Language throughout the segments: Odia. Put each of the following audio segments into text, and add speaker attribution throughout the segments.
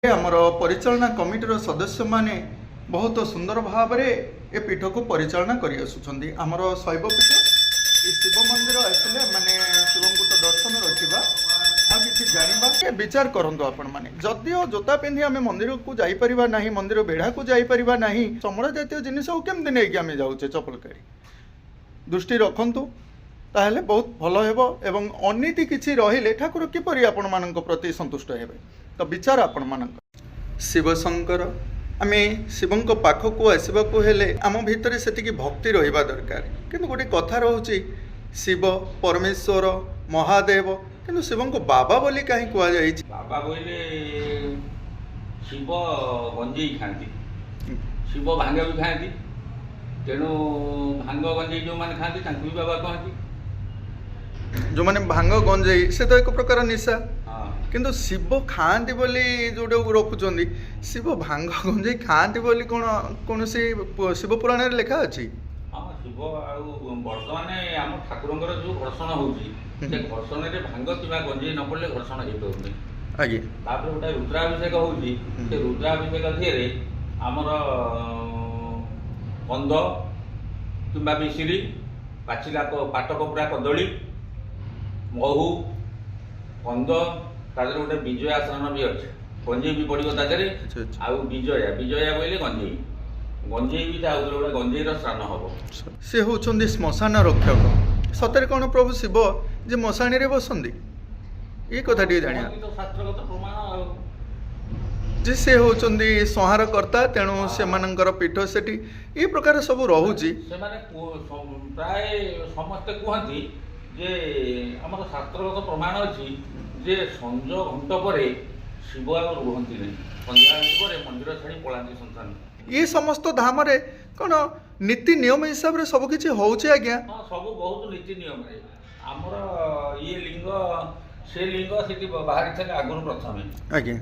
Speaker 1: आमर परिचालना कमिटर सदस्य माने बहुत सुंदर भाव में ए पीठ को परिचालना करी आसुछंदी। आमर शैव पीठ शिव मंदिर आसिले माने शिव को तो दर्शन रखा आ किसी जाना विचार करंतु आपण माने जदिओ जोता पिंधि आम मंदिर को जाई परिबा नाही, मंदिर बेढ़ा को जाई परिबा नाही, चमड़ा जातीय जिनिस को केमती नहीं आम जाऊे चपल करी दृष्टि रखंतु ताहले बहुत भल हेबो एवं अनीति किछि रहिले ठाकुर किपरि आपण मानक प्रति संतुष्ट हेबे। तो विचार आपण मानक शिव शंकर आम शिवं पाखक आसवाक हेले आम भितर से भक्ति रहिबा दरकार। किंतु गोटे कथा रोचे शिव परमेश्वर महादेव किंतु शिवं को बाबा बोली कहीं कह जाए
Speaker 2: बाबा बोले शिव गंजे खाती शिव भांग भी खाती तेणु भांग गंजे जो मैंने खाती भी बाबा कहती
Speaker 1: जो मैंने भांग गंजेई से तो एक प्रकार निशा किंतु शिव खाती बोली जोटे रखुंट शिव भांग गंजेई खाती बोली कौन शिव पुराण लिखा अच्छी
Speaker 2: हाँ शिव बर्तमान आम ठाकुर जो घर्षण होगी घर्षण में भांग कि गंजेई न पड़े घर्षण हो पाऊनी
Speaker 1: आगे
Speaker 2: गोटे रुद्राभिषेक होगी रुद्राभिषेक धिरे आमर कंद कि मिश्री पाचिला पाटक पुरा कदली महू कंद तादर गोटे विजया स्नान भी अच्छे गंजेई भी पड़ो तादे आउ विजया विजया बोले गंजेई गंजेई भी गोटे गंजेईर स्नान हम
Speaker 1: से होउछन्दी श्मशान रक्षक सतरे कौन प्रभु शिव जे मशाणी रे बसंदी ये कथा टी जानिया
Speaker 2: तो शास्त्रगत प्रमाण
Speaker 1: जे से होउछन्दी संहार कर्ता तेणु से मानकर पीठ सेठी ये प्रकार सब रहुची
Speaker 2: से माने प्राय समस्त कहती जे आमर शास्त्रगत प्रमाण अच्छी जे संज घंट पर शिव आ रुहती नहीं संध्या पर मंदिर छाड़ी पलांती संतान
Speaker 1: ये समस्त धाम रे कौन नीति नियम हिसाब रे सब किछि होउछि आज्ञा
Speaker 2: हाँ सब बहुत नीति नियम रे आमर ये लिंग से लिंग से बाहरी थे आगुन प्रथम
Speaker 1: आज्ञा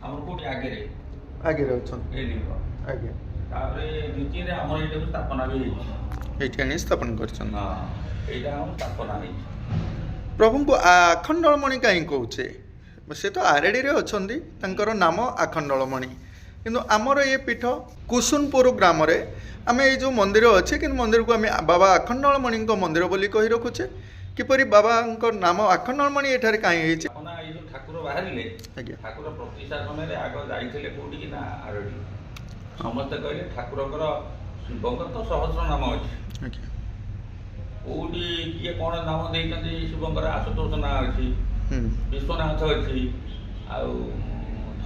Speaker 2: आमर कोटी आगे रे
Speaker 1: अछन
Speaker 2: ये लिंग
Speaker 1: आज्ञा
Speaker 2: तापरे नीति रे आमर एटा स्थापना भी होइछि
Speaker 1: एठी आनी स्थापन करछन
Speaker 2: हां एटा हम स्थापना होइछि
Speaker 1: प्रभु को आखंडलमणि कहीं कौचे से तो आरेडी रे अछंदी तांकर नाम आखंडलमणि किंतु आमर ये पीठ कुसुनपुर ग्राम रे आम ये जो मंदिर अच्छे कि मंदिर को आम बाबा आखंडलमणि मंदिर बोली कही रखुचे किपरि बाबा नाम आखंडलमणि एठारे कहीं
Speaker 2: ठाकुर बाहर ठाकुर प्रतिष्ठा समय आग जाइए कौटी कि आरडी समस्ते कहले ठाकुर शिवंकर तो सहस्र नाम अच्छे कौटी किए कौन नाम देते शिवंकर आशुतोष ना अच्छी विश्वनाथ अच्छी आउ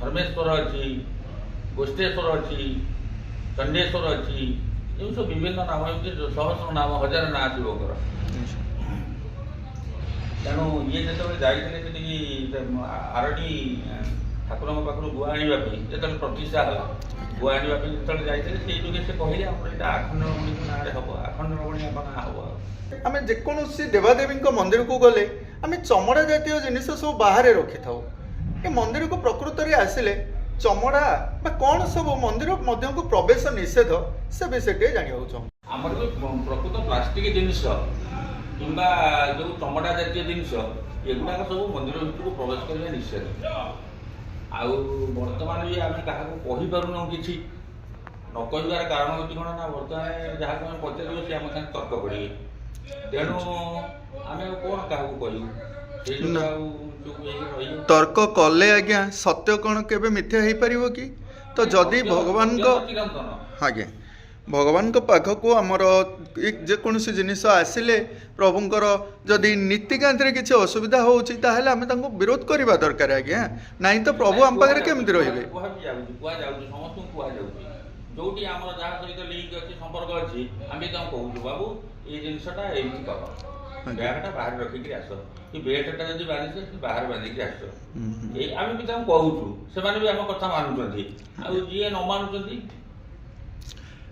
Speaker 2: धर्मेश्वर अच्छी गोष्ठेश्वर अच्छी चंडेश्वर अच्छी ये सब विभिन्न नाम सहस्र नाम हजार ना शिवंकर तेणु ये जो जाइए आरडी ठाकुर पाखु गुआ आने जो प्रतिष्ठा है गुआ आने जो जाइए से जुगे से कहले आखंडलमणि ना हम आखंडलमणि ना हम
Speaker 1: आम जेकोसी देवादेवी मंदिर को गले आम चमड़ा जातीय जिनिस सब बाहर रखी था ये मंदिर को प्रकृत में आसिले चमड़ा कौन सब मंदिर मध्य को प्रवेश निषेध से विषय जाना चाहूँ
Speaker 2: आमर प्रकृत प्लास्टिक जिनिस कि जो चमड़ा जातीय जिनिस एगुड़ाक सब मंदिर भितर को प्रवेश करने निषेध आउ बर्तमान भी आम क्या कहीपरूँ कि न कहार कारण हूँ कौन ना बर्तमान जहाँ आम पचार सी आम साथ तर्क करेंगे तेणु आम कौन क्या कहूँ
Speaker 1: तर्क कले आज्ञा सत्य कौन के मिथ्या हो पार कि तो जदि भगवान को आज्ञा भगवान को पाख को आमर जेकोसी जिनिस आसिले प्रभुंकर जदि नीतिकांत रे किसी असुविधा होउछि ताहले आमे तांको विरोध करबा दरकार आज्ञा नहीं तो प्रभु हम पाखरे केमिति रहिबे
Speaker 2: जोटी आमर जहाँ सहित लिंक अच्छी संपर्क अच्छी आम कहूँ बाबू ये जिनसा एमती कर बैगटा बाहर रखिक आस कि बेल्टा जब बांधे बाहर बांधिक आस आम भी कहूँ से भी आम कथा मानुंट आ जी न मानुंट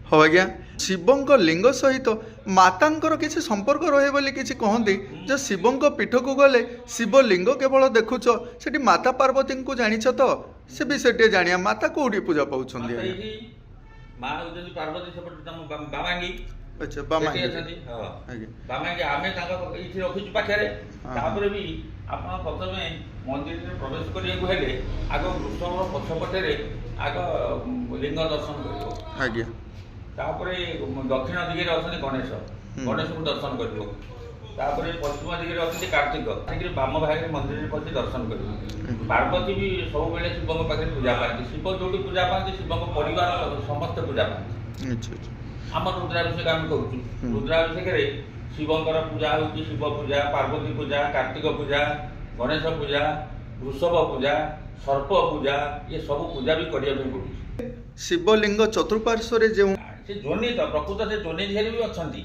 Speaker 1: हाँ आज्ञा शिवं लिंग सहित मातांकर किसी संपर्क रहे बोली किसी कहते जो शिवं पीठ को गले शिव लिंग केवल देखुच से माता पार्वती को जानिछ तो से विषय जानिया माता कौटी पूजा पाँच
Speaker 2: माँ हूँ पार्वती सेपटे बामांगी
Speaker 1: अच्छा बामांगी
Speaker 2: बामांगी आम ये रखी पाखे भी आप प्रथम ମନ୍ଦିରରେ ପ୍ରବେଶ କରିବାକୁ ହେଲେ ଆଗ ବୃଷଭର ପଛପଟରେ ଆଗ ଲିଙ୍ଗ ଦର୍ଶନ କରିବ।
Speaker 1: ଆଜ୍ଞା।
Speaker 2: ତାପରେ ଦକ୍ଷିଣ ଦିଗରେ ଅଛନ୍ତି ଗଣେଶ, ଗଣେଶଙ୍କୁ ଦର୍ଶନ କରିବ। ତାପରେ ପଶ୍ଚିମ ଦିଗରେ ଅଛନ୍ତି କାର୍ତ୍ତିକ, କାହିଁକି ବାମ ଭାଗରେ ମନ୍ଦିରରେ ପଶି ଦର୍ଶନ କରିବ। ପାର୍ବତୀ ବି ସବୁବେଳେ ଶିବଙ୍କ ପାଖରେ ପୂଜା ପାଆନ୍ତି। ଶିବ ଯୋଉଠି ପୂଜା ପାଆନ୍ତି ଶିବଙ୍କ ପରିବାର ସମସ୍ତେ ପୂଜା ପାଆନ୍ତି। ଆମ ରୁଦ୍ରାଭିଷେକ ଆମେ କରୁଛୁ, ରୁଦ୍ରାଭିଷେକରେ ଶିବଙ୍କର ପୂଜା ହେଉଛି ଶିବ ପୂଜା, ପାର୍ବତୀ ପୂଜା, କାର୍ତ୍ତିକ ପୂଜା, ଗଣେଶ ପୂଜା, ବୃଷଭ ପୂଜା, ସର୍ପ ପୂଜା, ଏ ସବୁ ପୂଜା ବି କରିବା ପାଇଁ ପଡୁଛି।
Speaker 1: ଶିବଲିଙ୍ଗ ଚତୁଃପାର୍ଶ୍ୱରେ ଯେଉଁ
Speaker 2: ସେ ଯୋନି ତ ପ୍ରକୃତ ସେ ଯୋନି ଧିରେ ବି ଅଛନ୍ତି।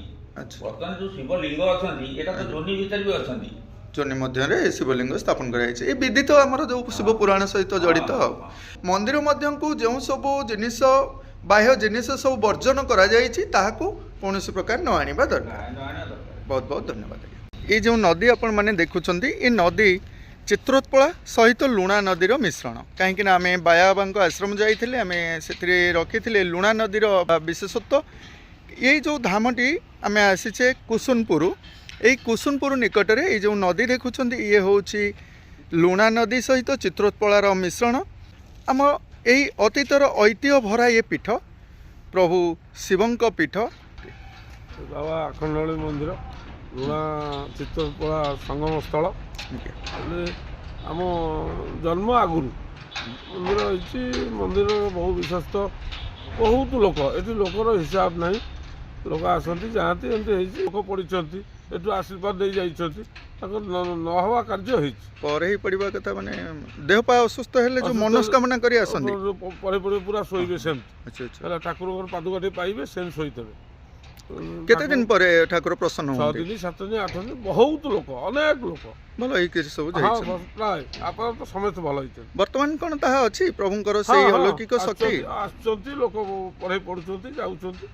Speaker 2: ବର୍ତ୍ତମାନ ଯୋଉ ଶିବଲିଙ୍ଗ ଅଛନ୍ତି ଏଟା ତ ଯୋନି ଭିତରେ ବି ଅଛନ୍ତି।
Speaker 1: ଯୋନି ମଧ୍ୟରେ ଶିବଲିଙ୍ଗ ସ୍ଥାପନ କରାଯାଇଛି। ଏ ବିଧି ତ ଆମର ଯୋଉ ଶିବ ପୁରାଣ ସହିତ ଜଡ଼ିତ। ମନ୍ଦିର ମଧ୍ୟକୁ ଯେଉଁ ସବୁ ଜିନିଷ ବାହ୍ୟ ଜିନିଷ ସବୁ ବର୍ଜନ କରାଯାଇଛି ତାହାକୁ କୌଣସି ପ୍ରକାର ନ ଆଣିବା ଦରକାର। ବହୁତ ବହୁତ ଧନ୍ୟବାଦ। ଏ ଯେଉଁ ନଦୀ ଆପଣମାନେ ଦେଖୁଛନ୍ତି ଏ ନଦୀ ଚିତ୍ରୋତ୍ପଳା ସହିତ ଲୁଣା ନଦୀର ମିଶ୍ରଣ। କାହିଁକି ନା ଆମେ ବାୟାବାବାଙ୍କ ଆଶ୍ରମ ଯାଇଥିଲେ, ଆମେ ସେଥିରେ ରଖିଥିଲେ ଲୁଣା ନଦୀର ବିଶେଷତ୍ୱ। ଏଇ ଯେଉଁ ଧାମଟି ଆମେ ଆସିଛେ କୁସୁନପୁର, এই কুସୁନପୁର ନିକଟରେ এই ଯେଉଁ ନଦୀ ଦେଖୁଛନ୍ତି ଇଏ ହେଉଛି ଲୁଣା ନଦୀ ସହିତ ଚିତ୍ରୋତ୍ପଳାର ମିଶ୍ରଣ। ଆମ এই ଅତୀତର ଐତିହ୍ୟ ଭରା ଏ ପୀଠ ପ୍ରଭୁ ଶିବଙ୍କ ପୀଠ।
Speaker 3: ବାବା ଆଖଣ୍ଡଳୀ ମନ୍ଦିର ଲୁଣା ଚିତ୍ରୋତ୍ପଳା ସଙ୍ଗମ ସ୍ଥଳ। ଆମ ଜନ୍ମ ଆଗରୁ ମନ୍ଦିର ହେଇଛି। ମନ୍ଦିରର ବହୁ ବିଶ୍ୱସ୍ତ ବହୁତ ଲୋକ, ଏଠି ଲୋକର ହିସାବ ନାହିଁ। ଲୋକ ଆସନ୍ତି ଯାଆନ୍ତି, ଏମିତି ହେଇଛି। ଲୋକ ପଡ଼ିଛନ୍ତି, ଏଠୁ ଆଶୀର୍ବାଦ ଦେଇ ଯାଇଛନ୍ତି, ତାଙ୍କର ନ ହେବା କାର୍ଯ୍ୟ ହେଇଛି।
Speaker 1: ପରେ ହିଁ ପଡ଼ିବା କଥା, ମାନେ ଦେହ ପା ଅସୁସ୍ଥ ହେଲେ ଯେଉଁ ମନସ୍କାମନା କରି ଆସନ୍ତି
Speaker 3: ପରେ ପରେ ପୁରା ଶୋଇବେ ସେମିତି। ହେଲା ଠାକୁରଙ୍କର ପାଦୁକା ଟିକେ ପାଇବେ, ସେମିତି ଶୋଇଦେବେ।
Speaker 1: କେତେ ଦିନ ପରେ ଠାକୁର ପ୍ରସନ୍ନ
Speaker 3: 6 ଦିନ 7 ଦିନ 8 ଦିନ ବହୁତ ଲୋକ, ଅନେକ ଲୋକ
Speaker 1: ଭଲ ହେଇକି ସବୁ
Speaker 3: ପ୍ରାୟ ଆପଣ ତ ସମସ୍ତେ ଭଲ ହେଇଛନ୍ତି।
Speaker 1: ବର୍ତ୍ତମାନ କ'ଣ ତାହା ଅଛି ପ୍ରଭୁଙ୍କର ସେଇ ଅଲୌକିକ ଶକ୍ତି?
Speaker 3: ଆସୁଛନ୍ତି ଲୋକ, ପଢ଼େଇ ପଢ଼ୁଛନ୍ତି, ଯାଉଛନ୍ତି।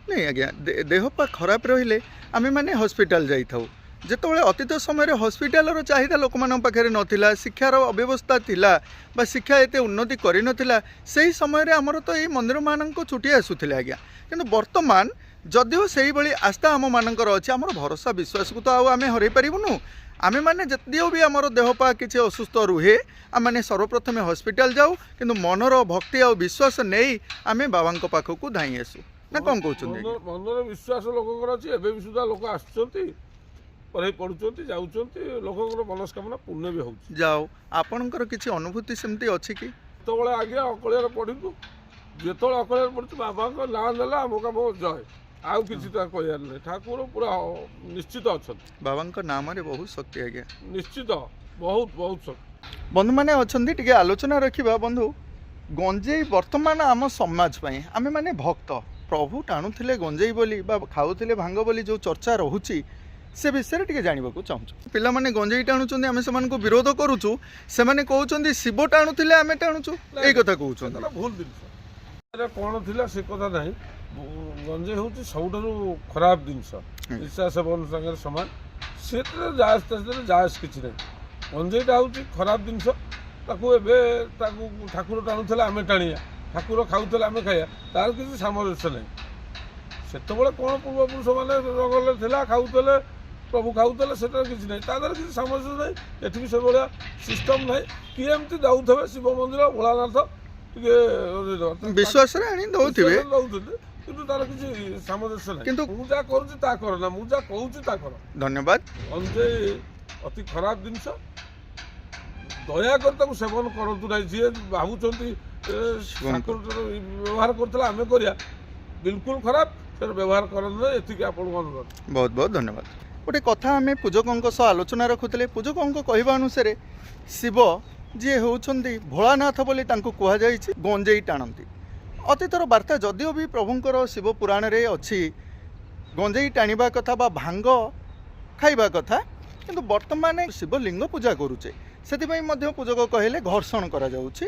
Speaker 1: ନାଇଁ ଆଜ୍ଞା, ଦେହ ପା ଖରାପ ରହିଲେ ଆମେମାନେ ହସ୍ପିଟାଲ ଯାଇଥାଉ। ଯେତେବେଳେ ଅତୀତ ସମୟରେ ହସ୍ପିଟାଲର ଚାହିଦା ଲୋକମାନଙ୍କ ପାଖରେ ନଥିଲା, ଶିକ୍ଷାର ଅବ୍ୟବସ୍ଥା ଥିଲା ବା ଶିକ୍ଷା ଏତେ ଉନ୍ନତି କରିନଥିଲା, ସେହି ସମୟରେ ଆମର ତ ଏଇ ମନ୍ଦିରମାନଙ୍କୁ ଛୁଟି ଆସୁଥିଲେ ଆଜ୍ଞା। କିନ୍ତୁ ବର୍ତ୍ତମାନ ଯଦିଓ ସେଇଭଳି ଆସ୍ଥା ଆମମାନଙ୍କର ଅଛି, ଆମର ଭରସା ବିଶ୍ୱାସକୁ ତ ଆଉ ଆମେ ହରାଇ ପାରିବୁନୁ। ଆମେମାନେ ଯଦିଓ ବି ଆମର ଦେହ ପା କିଛି ଅସୁସ୍ଥ ରୁହେ, ଆମେମାନେ ସର୍ବପ୍ରଥମେ ହସ୍ପିଟାଲ ଯାଉ, କିନ୍ତୁ ମନର ଭକ୍ତି ଆଉ ବିଶ୍ୱାସ ନେଇ ଆମେ ବାବାଙ୍କ ପାଖକୁ ଧାଇଁ ଆସୁ। ନା କ'ଣ କହୁଛନ୍ତି?
Speaker 3: ମନର ବିଶ୍ୱାସ ଲୋକଙ୍କର ଅଛି। ଏବେ ବି ସୁଦ୍ଧା ଲୋକ ଆସୁଛନ୍ତି, ପଢ଼େଇ ପଢ଼ୁଛନ୍ତି, ଯାଉଛନ୍ତି। ଲୋକଙ୍କର ମନସ୍କାମନା ପୂର୍ଣ୍ଣ ବି ହେଉଛି।
Speaker 1: ଯାଉ, ଆପଣଙ୍କର କିଛି ଅନୁଭୂତି ସେମିତି ଅଛି କି?
Speaker 3: ଯେତେବେଳେ ଆଜ୍ଞା ଅକଳିଆରେ ପଢ଼ିଛୁ, ଯେତେବେଳେ ଅକଳିଆରେ ପଢ଼ିଛୁ, ବାବାଙ୍କ ନାଁ ନେଲା ଆମ କାମ ଜୟ। ଆଉ କିଛି ତ କହିବାର ନାହିଁ। ଠାକୁର ପୁରା ନିଶ୍ଚିତ ଅଛନ୍ତି।
Speaker 1: ବାବାଙ୍କ ନାମରେ ବହୁତ ଶକ୍ତି ଆଜ୍ଞା,
Speaker 3: ନିଶ୍ଚିତ ବହୁତ ବହୁତ ଶକ୍ତି।
Speaker 1: ବନ୍ଧୁମାନେ ଅଛନ୍ତି, ଟିକେ ଆଲୋଚନା ରଖିବା। ବନ୍ଧୁ, ଗଞ୍ଜେଇ ବର୍ତ୍ତମାନ ଆମ ସମାଜ ପାଇଁ ଆମେମାନେ ଭକ୍ତ, ପ୍ରଭୁ ଟାଣୁଥିଲେ ଗଞ୍ଜେଇ ବୋଲି ବା ଖାଉଥିଲେ ଭାଙ୍ଗ ବୋଲି ଯେଉଁ ଚର୍ଚ୍ଚା ରହୁଛି ସେ ବିଷୟରେ ଟିକେ ଜାଣିବାକୁ ଚାହୁଁଛୁ। ପିଲାମାନେ ଗଞ୍ଜେଇ ଟାଣୁଛନ୍ତି, ଆମେ ସେମାନଙ୍କୁ ବିରୋଧ କରୁଛୁ। ସେମାନେ କହୁଛନ୍ତି ଶିବ ଟାଣୁଥିଲେ ଆମେ ଟାଣୁଛୁ, ଏଇ କଥା କହୁଛନ୍ତି।
Speaker 3: ଭୁଲ ଜିନିଷ। କ'ଣ ଥିଲା ସେ କଥା ନାହିଁ। ଗଞ୍ଜେଇ ହେଉଛି ସବୁଠାରୁ ଖରାପ ଜିନିଷ, ନିଶା ସେବନ ସାଙ୍ଗରେ ସମାନ। ସେଥିରେ ଜାୟଜ କିଛି ନାହିଁ। ଗଞ୍ଜେଇଟା ହେଉଛି ଖରାପ ଜିନିଷ। ତାକୁ ଏବେ ଠାକୁର ଟାଣୁଥିଲେ ଆମେ ଟାଣିବା, ଠାକୁର ଖାଉଥିଲେ ଆମେ ଖାଇବା, ତାର କିଛି ସାମଞ୍ଜସ୍ୟ ନାହିଁ। ସେତେବେଳେ କ'ଣ ପୂର୍ବପୁରୁଷମାନେ ଜଙ୍ଗଲରେ ଥିଲା, ଖାଉଥିଲେ, ପ୍ରଭୁ ଖାଉଥିଲେ, ସେଟାର କିଛି ନାହିଁ। ତା ଦେହରେ କିଛି ସାମଞ୍ଜସ୍ୟ ନାହିଁ। ଏଠି ବି ସେଭଳିଆ ସିଷ୍ଟମ୍ ନାହିଁ। କିଏ ଏମିତି ଯାଉଥିବେ ଶିବ ମନ୍ଦିର, ଭୋଳାନାଥ ଟିକେ
Speaker 1: ବିଶ୍ୱାସରେ ଆଣି ଦେଉଥିବେ,
Speaker 3: କିନ୍ତୁ ତାର କିଛି ସାମଞ୍ଜସ୍ୟ ନାହିଁ। କିନ୍ତୁ ମୁଁ ଯାହା କରୁଛି ତା କର ନା, ମୁଁ ଯାହା କହୁଛି ତା କର।
Speaker 1: ଧନ୍ୟବାଦ।
Speaker 3: ଗଞ୍ଜେଇ ଅତି ଖରାପ ଜିନିଷ। ଦୟାକରି ତାକୁ ସେବନ କରନ୍ତୁ ନାହିଁ। ଯିଏ ଭାବୁଛନ୍ତି ବ୍ୟବହାର କରୁଥିଲେ ଆମେ କରିବା, ବିଲକୁଲ ଖରାପ। ସେଟା ବ୍ୟବହାର କରନ୍ତୁ ନାହିଁ, ଏତିକି ଆପଣଙ୍କୁ ଅନୁରୋଧ।
Speaker 1: ବହୁତ ବହୁତ ଧନ୍ୟବାଦ। ଗୋଟେ କଥା ଆମେ ପୂଜକଙ୍କ ସହ ଆଲୋଚନା ରଖୁଥିଲେ। ପୂଜକଙ୍କ କହିବା ଅନୁସାରେ ଶିବ ଯିଏ ହେଉଛନ୍ତି ଭୋଳାନାଥ ବୋଲି ତାଙ୍କୁ କୁହାଯାଇଛି, ଗଞ୍ଜେଇ ଟାଣନ୍ତି। ଅତୀତର ବାର୍ତ୍ତା ଯଦିଓ ବି ପ୍ରଭୁଙ୍କର ଶିବ ପୁରାଣରେ ଅଛି ଗଞ୍ଜେଇ ଟାଣିବା କଥା ବା ଭାଙ୍ଗ ଖାଇବା କଥା, କିନ୍ତୁ ବର୍ତ୍ତମାନ ଶିବଲିଙ୍ଗ ପୂଜା କରୁଛେ, ସେଥିପାଇଁ ମଧ୍ୟ ପୂଜକ କହିଲେ ଘର୍ଷଣ କରାଯାଉଛି।